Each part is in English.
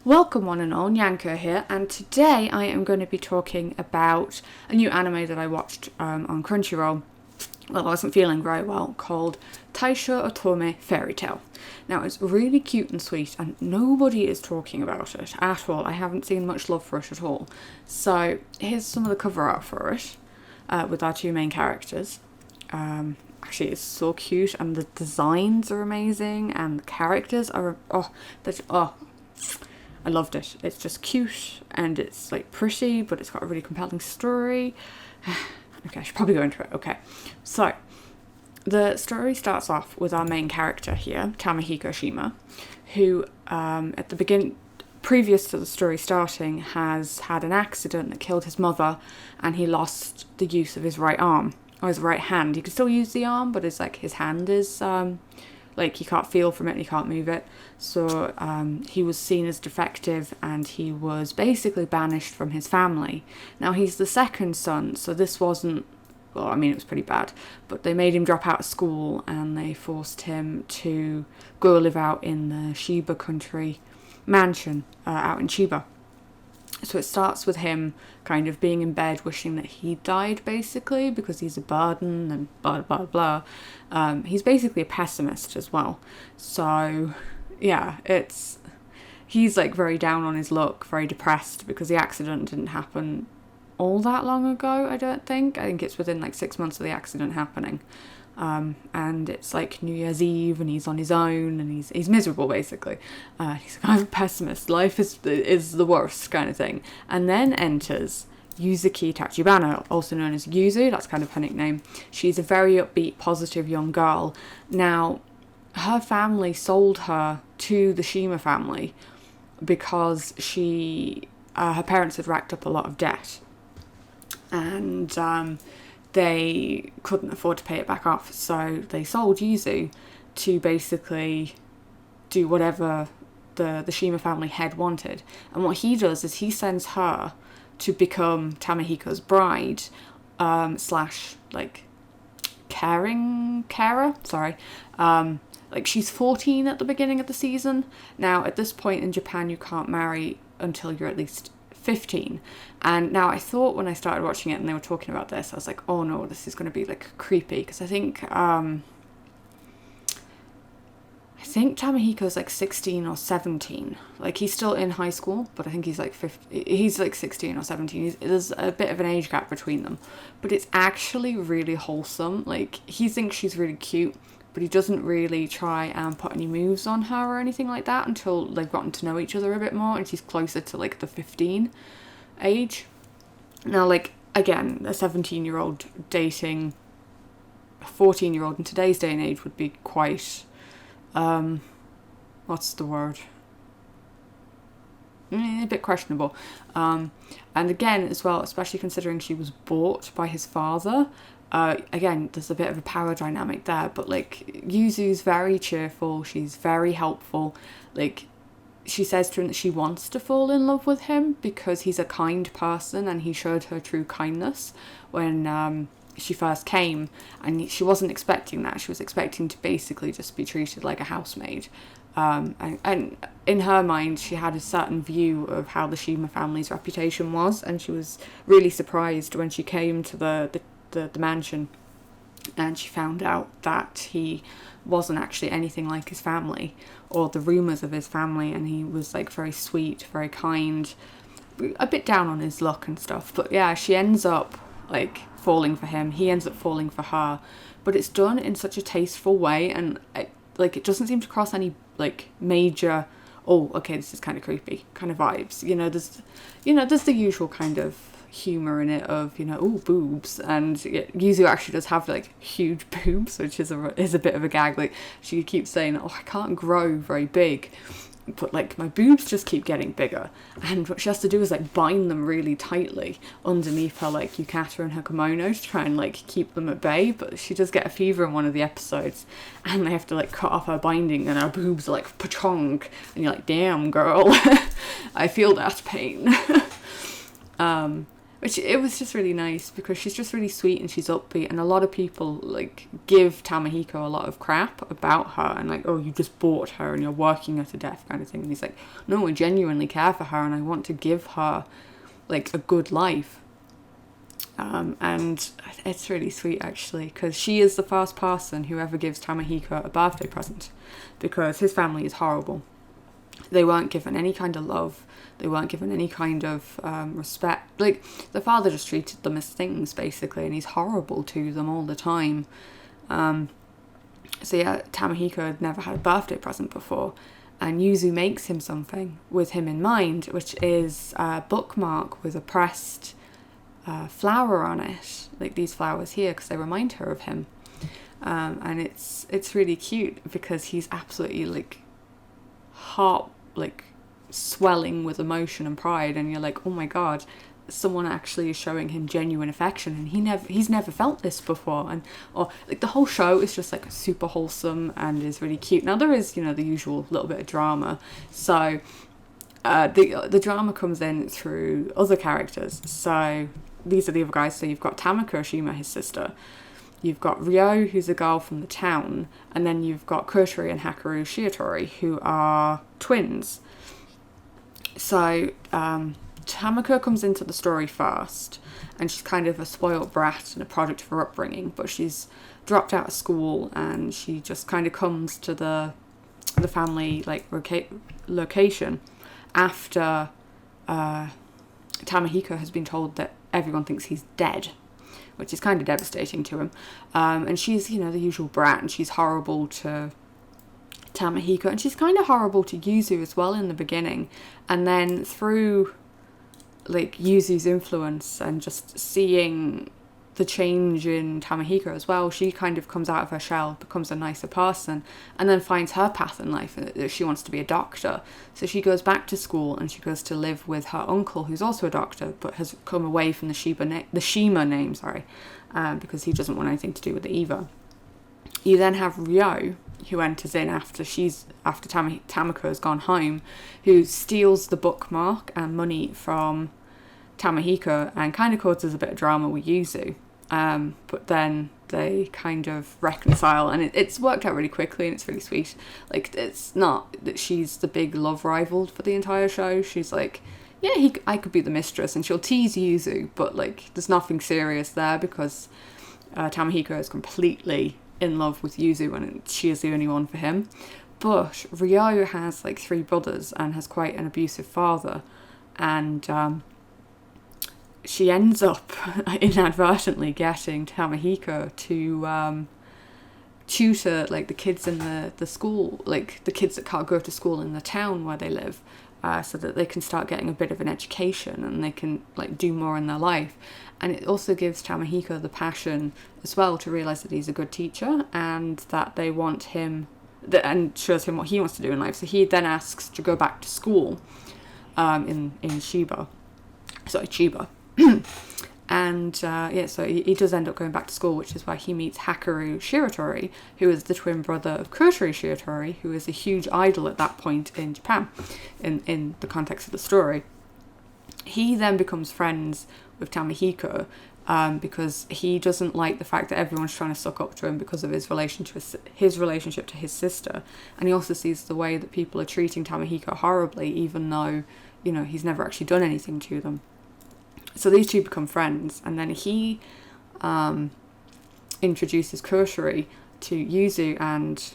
Welcome one and all, Nyanko here, and today I am going to be talking about a new anime that I watched on Crunchyroll. Well, I wasn't feeling very well, called Taisho, Otome, FairyTale. Now, it's really cute and sweet, and nobody is talking about it at all. I haven't seen much love for it at all. So, here's some of the cover art for it, with our two main characters. Actually, it's so cute, and the designs are amazing, and the characters are, I loved it. It's just cute and it's like pretty, but it's got a really compelling story. Okay, I should probably go into it. Okay, so the story starts off with our main character here, Tamehiko Shima, who at the beginning, previous to the story starting, has had an accident that killed his mother, and he lost the use of his right arm or his right hand. He could still use the arm, but it's like his hand is like he can't feel from it, he can't move it. So he was seen as defective, and he was basically banished from his family. Now he's the second son, so this wasn't, well, I mean, it was pretty bad, but they made him drop out of school and they forced him to go live out in the Shiba country mansion out in Chiba. So it starts with him kind of being in bed wishing that he died, basically, because he's a burden and blah, blah, blah. He's basically a pessimist as well. So, yeah, he's like very down on his luck, very depressed, because the accident didn't happen all that long ago, I don't think. I think it's within like 6 months of the accident happening. And it's like New Year's Eve, and he's on his own, and he's miserable, basically. He's kind of a pessimist. Life is the worst kind of thing. And then enters Yuzuki Tachibana, also known as Yuzu. That's kind of her nickname. She's a very upbeat, positive young girl. Now, her family sold her to the Shima family because her parents had racked up a lot of debt. And they couldn't afford to pay it back off, so they sold Yuzu to basically do whatever the Shima family head wanted. And what he does is he sends her to become Tamehiko's bride, slash, like, carer, sorry. Like, she's 14 at the beginning of the season. Now, at this point in Japan, you can't marry until you're at least 15. And now I thought when I started watching it and they were talking about this, I was like, oh no, this is going to be like creepy, because I think Tamehiko's like 16 or 17. Like, he's still in high school, but I think he's like 16 or 17. There's a bit of an age gap between them, but it's actually really wholesome. Like, he thinks she's really cute, but he doesn't really try and put any moves on her or anything like that until they've gotten to know each other a bit more, and she's closer to like the 15 age. Now, like, again, a 17-year-old dating a 14-year-old in today's day and age would be quite, what's the word? A bit questionable. And again, as well, especially considering she was bought by his father, again, there's a bit of a power dynamic there, but like, Yuzu's very cheerful, she's very helpful. Like, she says to him that she wants to fall in love with him because he's a kind person, and he showed her true kindness when she first came, and she wasn't expecting that. She was expecting to basically just be treated like a housemaid. And in her mind, she had a certain view of how the Shima family's reputation was, and she was really surprised when she came to the mansion and she found out that he wasn't actually anything like his family or the rumours of his family, and he was like very sweet, very kind, a bit down on his luck and stuff. But yeah, she ends up like falling for him, he ends up falling for her, but it's done in such a tasteful way, and it doesn't seem to cross any like major, oh, okay, this is kind of creepy kind of vibes. There's the usual kind of humour in it of, oh, boobs, and Yuzu actually does have like huge boobs, which is a bit of a gag. Like, she keeps saying, oh, I can't grow very big, but like my boobs just keep getting bigger, and what she has to do is like bind them really tightly underneath her like yukata and her kimono to try and like keep them at bay. But she does get a fever in one of the episodes, and they have to like cut off her binding, and her boobs are like pachong, and you're like, damn girl, I feel that pain. which it was just really nice because she's just really sweet and she's upbeat, and a lot of people like give Tamahiko a lot of crap about her and like, oh, you just bought her and you're working her to death kind of thing. And he's like, no, I genuinely care for her and I want to give her like a good life. And it's really sweet actually, because she is the first person who ever gives Tamahiko a birthday present, because his family is horrible. They weren't given any kind of love. They weren't given any kind of respect. Like, the father just treated them as things, basically, and he's horrible to them all the time. So yeah, Tamahiko had never had a birthday present before, and Yuzu makes him something with him in mind, which is a bookmark with a pressed flower on it, like these flowers here, because they remind her of him. And it's really cute because he's absolutely like heart like swelling with emotion and pride, and you're like, oh my god, someone actually is showing him genuine affection, and he's never felt this before. And or like the whole show is just like super wholesome and is really cute. Now there is, you know, the usual little bit of drama, so the drama comes in through other characters. So these are the other guys. So you've got Tamako Oshima, his sister. You've got Ryo, who's a girl from the town. And then you've got Kotori and Hakaru Shiatori, who are twins. So Tamako comes into the story first. And she's kind of a spoiled brat and a product of her upbringing. But she's dropped out of school and she just kind of comes to the family like location after Tamahiko has been told that everyone thinks he's dead, which is kind of devastating to him. And she's, you know, the usual brat, and she's horrible to Tamahiko, and she's kind of horrible to Yuzu as well in the beginning. And then through like Yuzu's influence and just seeing the change in Tamahiko as well, she kind of comes out of her shell, becomes a nicer person, and then finds her path in life. She wants to be a doctor, so she goes back to school and she goes to live with her uncle, who's also a doctor but has come away from the Shima name, because he doesn't want anything to do with the Eva. You then have Ryo, who enters in after Tamako has gone home, who steals the bookmark and money from Tamahiko and kind of causes a bit of drama with Yuzu. But then they kind of reconcile, and it's worked out really quickly, and it's really sweet. Like, it's not that she's the big love rival for the entire show. She's like, yeah, I could be the mistress, and she'll tease Yuzu, but like there's nothing serious there because Tamahiko is completely in love with Yuzu and she is the only one for him. But Ryo has like 3 brothers and has quite an abusive father, and she ends up inadvertently getting Tamahiko to tutor like the kids in the school, like the kids that can't go to school in the town where they live, so that they can start getting a bit of an education and they can like do more in their life. And it also gives Tamahiko the passion as well to realise that he's a good teacher and that they want him, and shows him what he wants to do in life. So he then asks to go back to school in Chiba. And so he does end up going back to school, which is why he meets Hakaru Shiratori, who is the twin brother of Kotori Shiratori, who is a huge idol at that point in Japan, in the context of the story. He then becomes friends with Tamahiko because he doesn't like the fact that everyone's trying to suck up to him because of his relationship to his sister. And he also sees the way that people are treating Tamahiko horribly, even though, you know, he's never actually done anything to them. So these two become friends, and then he introduces Kotori to Yuzu and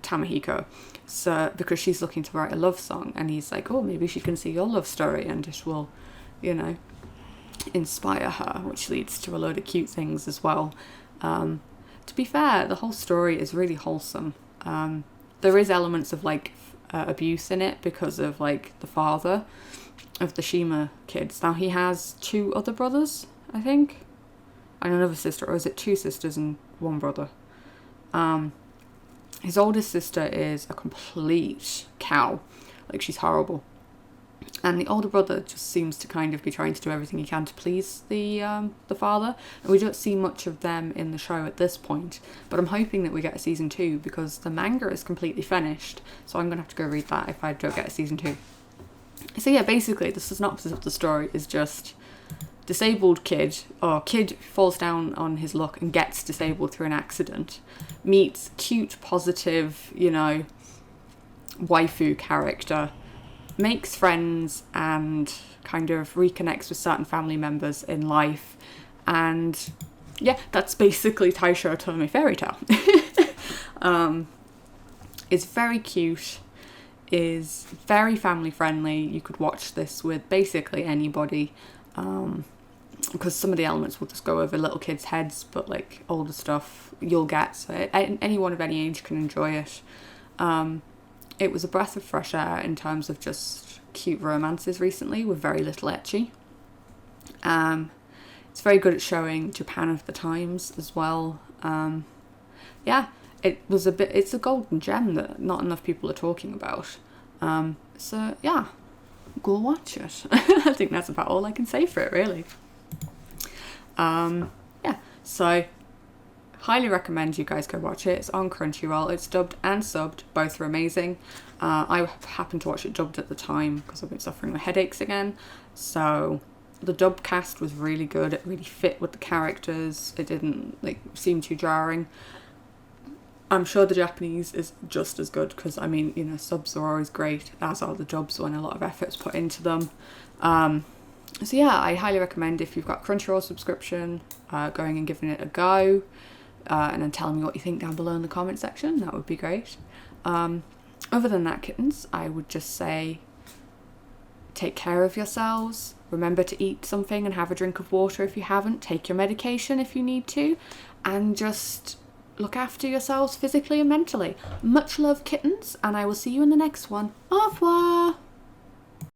Tamahiko, so because she's looking to write a love song, and he's like, oh, maybe she can see your love story and it will, you know, inspire her, which leads to a load of cute things as well. To be fair, the whole story is really wholesome. There is elements of like abuse in it because of like the father of the Shima kids. Now he has 2 other brothers, I think, and another sister, or is it 2 sisters and 1 brother? His oldest sister is a complete cow, like she's horrible, and the older brother just seems to kind of be trying to do everything he can to please the father, and we don't see much of them in the show at this point, but I'm hoping that we get a season 2 because the manga is completely finished, so I'm gonna have to go read that if I don't get a season 2. So yeah, basically the synopsis of the story is just disabled kid, or kid falls down on his luck and gets disabled through an accident, meets cute, positive, you know, waifu character, makes friends and kind of reconnects with certain family members in life. And yeah, that's basically Taisho Otome FairyTale. It's very cute, is very family friendly. You could watch this with basically anybody, because some of the elements will just go over little kids' heads, but like older stuff you'll get, so anyone of any age can enjoy it. It was a breath of fresh air in terms of just cute romances recently with very little ecchi. It's very good at showing Japan of the times as well. Yeah, it's a golden gem that not enough people are talking about. So yeah, go watch it. I think that's about all I can say for it, really. Yeah, so highly recommend you guys go watch it. It's on Crunchyroll. It's dubbed and subbed. Both are amazing. I happened to watch it dubbed at the time because I've been suffering with headaches again. So the dub cast was really good. It really fit with the characters. It didn't like seem too jarring. I'm sure the Japanese is just as good because, I mean, you know, subs are always great, as are the dubs when a lot of effort's put into them. So yeah, I highly recommend, if you've got Crunchyroll subscription, going and giving it a go, and then telling me what you think down below in the comment section. That would be great. Other than that, kittens, I would just say take care of yourselves. Remember to eat something and have a drink of water if you haven't. Take your medication if you need to. And just look after yourselves physically and mentally. Much love, kittens, and I will see you in the next one. Au revoir!